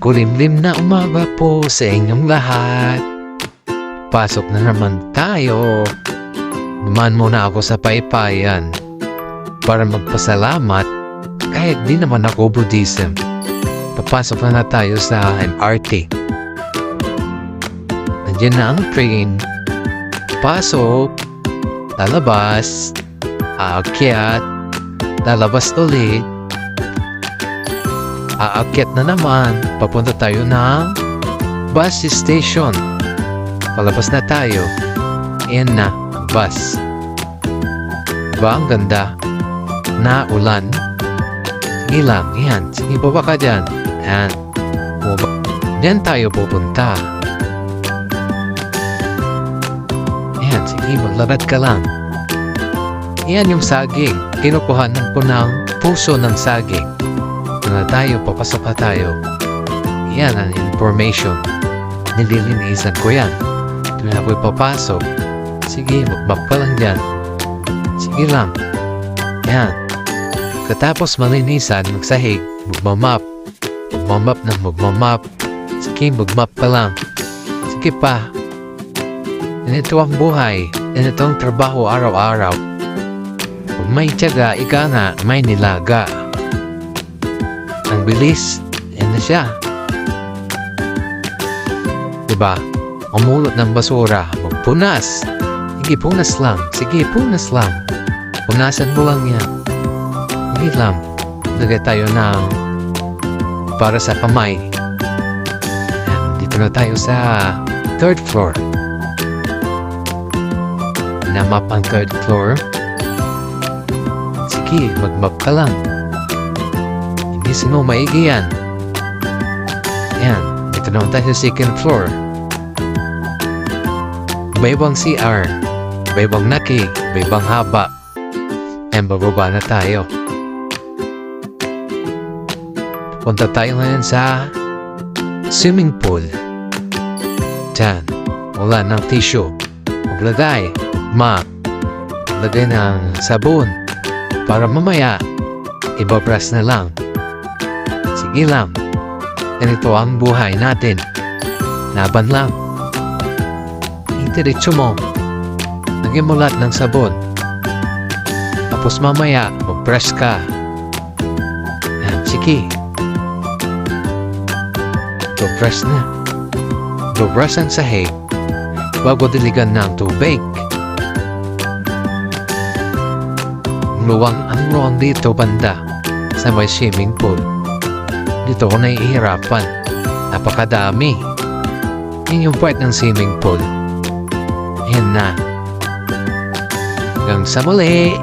Makulimlim na umaga po sa inyong lahat. Pasok na naman tayo. Dumaan muna ako sa paypayan para magpasalamat kahit di naman ako Buddhism. Papasok na tayo sa MRT. Nandiyan na ang train. Pasok, lalabas, aakyat, lalabas ulit, aakyat na naman, papunta tayo ng bus station. Palabas na tayo. Ayan na, bus. Diba ang ganda? Na ulan. Sige lang, yan. Sige, baba ka dyan. Yan. Diyan tayo pupunta. Yan, sige, maglakad ka lang. Yan yung saging. Kinukuhanan ko ng puso ng saging. Na tayo, papasok na tayo. Yan ang information. Nililinisan ko yan. Tuwing ako'y papasok. Sige, magbak pa lang dyan. Sige lang. Yan. Katapos malinisan, magsahig, magmamap. Magmamap ng magmamap. Sige, magmap pa lang. Sige pa. Ganito ang buhay. Ganito ang trabaho araw-araw. Kung may tiyaga, ika nga, may nilaga. Ang bilis. Yan na siya. Diba? Umulot ng basura. Magpunas. Sige, punas lang. Sige, punas lang. Punasan mo lang yan. Sige lang. Lagay tayo ng para sa kamay. Yan. Dito na tayo sa third floor. Namap ang third floor. Sige, magmap ka lang. Inisin mo maigi yan. Yan. Dito naman tayo sa second floor. Iba-ibang CR. Iba-ibang naki. Iba-ibang haba. And bababa na tayo. Punta tayo ngayon sa swimming pool. Diyan. Wala ng tissue. Maglagay. Maglagay ng sabon. Para mamaya, ibabras na lang. Sige lang. Ganito ang buhay natin. Laban lang. Itiritso mo. Lagyan mo lahat ng sabon. Tapos mamaya, mag-brush ka. Yan, sige. Mag-brush na. Mag-brush ang sahig bago diligan ng tubig. Ang luwang dito banda sa may swimming pool. Dito ako nahihirapan. Napakadami. Yan yung part ng swimming pool. Ayan na. Hanggang sa muli.